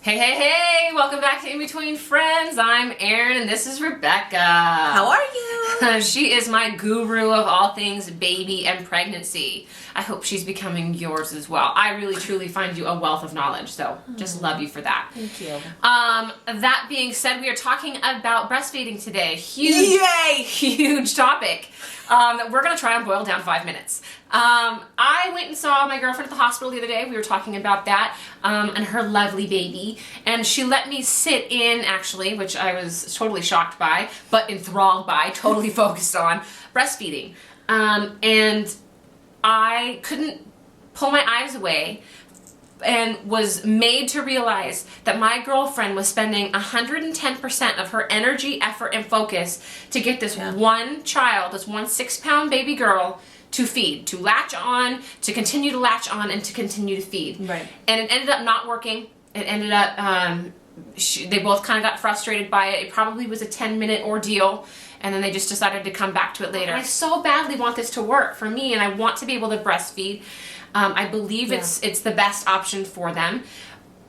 Hey, hey, hey! Welcome back to In Between Friends. I'm Erin and this is Rebecca. How are you? She is my guru of all things baby and pregnancy. I hope she's becoming yours as well. I really truly find you a wealth of knowledge, so just love you for that. Thank you. That being said, we are talking about breastfeeding today. Huge topic. We're going to try and boil down 5 minutes. I went and saw my girlfriend at the hospital the other day. We were talking about that and her lovely baby. And she let me sit in, actually, which I was totally shocked by, but enthralled by, totally focused on, breastfeeding. And I couldn't pull my eyes away and was made to realize that my girlfriend was spending 110% of her energy, effort, and focus to get this one child, this 1 6-pound baby girl, to feed, to latch on, to continue to latch on, and to continue to feed. Right. And it ended up not working. It ended up, they both kind of got frustrated by it. It probably was a 10-minute ordeal, and then they just decided to come back to it later. I so badly want this to work for me, and I want to be able to breastfeed. I believe it's the best option for them,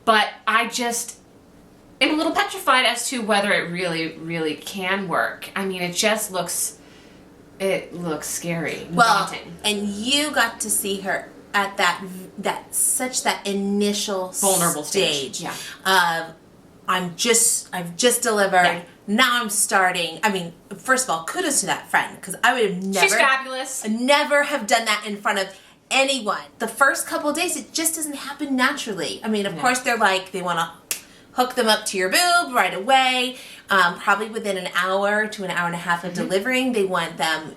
but I just am a little petrified as to whether it really can work. I mean, it just looks scary, daunting. And you got to see her at that initial vulnerable stage. Yeah. Of I've just delivered. Yeah. Now I'm starting. I mean, first of all, kudos to that friend, because I would have never. She's fabulous. Never have done that in front of anyone. The first couple of days, it just doesn't happen naturally. I mean, of course, they're like, they want to hook them up to your boob right away. Probably within an hour to an hour and a half of delivering, they want them,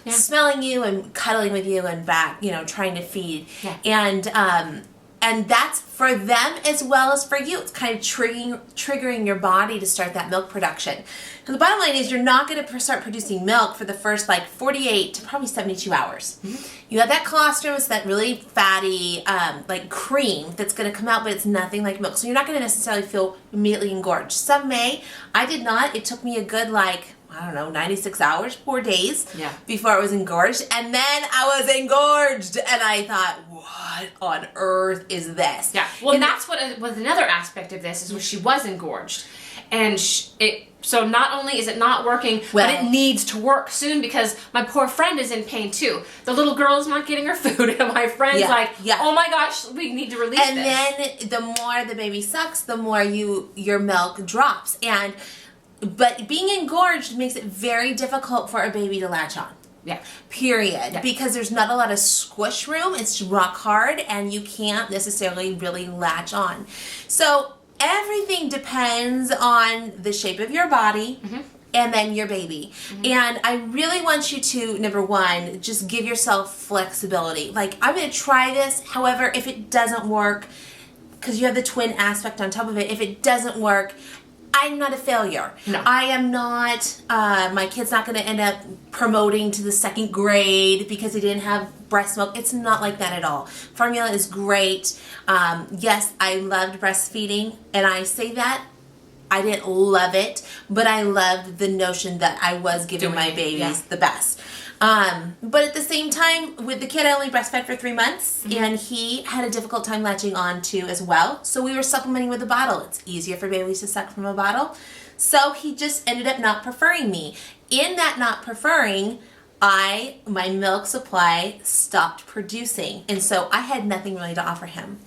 smelling you and cuddling with you and back, trying to feed. Yeah. And that's for them as well as for you. It's kind of triggering your body to start that milk production. And the bottom line is you're not going to start producing milk for the first 48 to probably 72 hours. Mm-hmm. You have that colostrum, it's that really fatty cream that's going to come out, but it's nothing like milk. So you're not going to necessarily feel immediately engorged. Some may. I did not. It took me a good 96 hours, 4 days before I was engorged. And then I was engorged. And I thought, what on earth is this? Yeah. Well, and that's what was another aspect of this, is when she was engorged. And so not only is it not working, but it needs to work soon, because my poor friend is in pain too. The little girl is not getting her food, and my friend's oh my gosh, we need to release this. And then the more the baby sucks, the more your milk drops. But being engorged makes it very difficult for a baby to latch on. Yeah. Period. Yeah. Because there's not a lot of squish room. It's rock hard, and you can't necessarily really latch on. So everything depends on the shape of your body and then your baby. Mm-hmm. And I really want you to, number one, just give yourself flexibility. I'm going to try this. However, if it doesn't work, because you have the twin aspect on top of it, if it doesn't work, I'm not a failure. No. I am not, my kid's not going to end up promoting to the 2nd grade because they didn't have breast milk. It's not like that at all. Formula is great. Yes, I loved breastfeeding, and I say that. I didn't love it, but I loved the notion that I was giving my babies the best. But at the same time, with the kid, I only breastfed for 3 months, and he had a difficult time latching on to as well. So we were supplementing with a bottle. It's easier for babies to suck from a bottle. So he just ended up not preferring me. In that not preferring, my milk supply stopped producing. And so I had nothing really to offer him.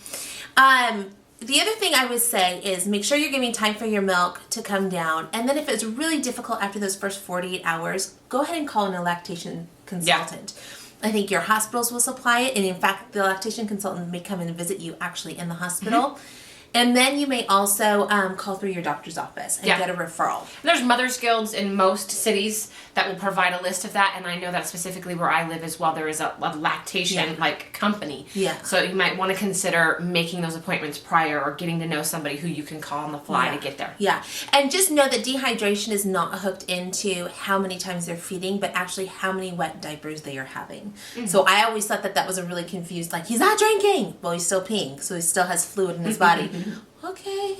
The other thing I would say is make sure you're giving time for your milk to come down. And then if it's really difficult after those first 48 hours, go ahead and call in a lactation consultant. Yeah. I think your hospitals will supply it. And in fact, the lactation consultant may come in and visit you actually in the hospital. Mm-hmm. And then you may also call through your doctor's office and get a referral. There's Mothers Guilds in most cities that will provide a list of that, and I know that specifically where I live as well, there is a lactation company. Yeah. So you might want to consider making those appointments prior, or getting to know somebody who you can call on the fly to get there. Yeah. And just know that dehydration is not hooked into how many times they're feeding, but actually how many wet diapers they are having. Mm-hmm. So I always thought that was a really confused, he's not drinking. Well, he's still peeing, so he still has fluid in his body. Okay.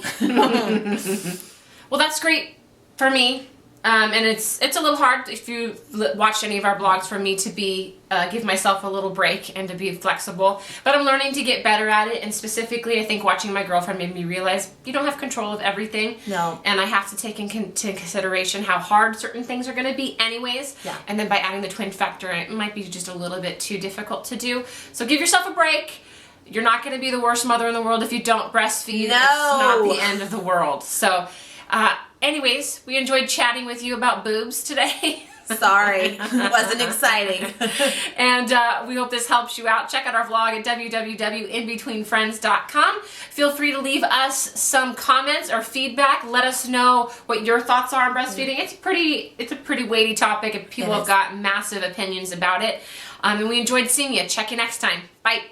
Well, that's great for me. And it's a little hard if you watched any of our blogs for me to give myself a little break and to be flexible. But I'm learning to get better at it. And specifically, I think watching my girlfriend made me realize you don't have control of everything. No. And I have to take into consideration how hard certain things are going to be anyways. Yeah. And then by adding the twin factor, it might be just a little bit too difficult to do. So give yourself a break. You're not going to be the worst mother in the world if you don't breastfeed. No. It's not the end of the world. So, anyways, we enjoyed chatting with you about boobs today. Sorry, wasn't exciting. And we hope this helps you out. Check out our vlog at www.inbetweenfriends.com. Feel free to leave us some comments or feedback. Let us know what your thoughts are on breastfeeding. It's a pretty weighty topic, and people have got massive opinions about it. And we enjoyed seeing you. Check you next time. Bye.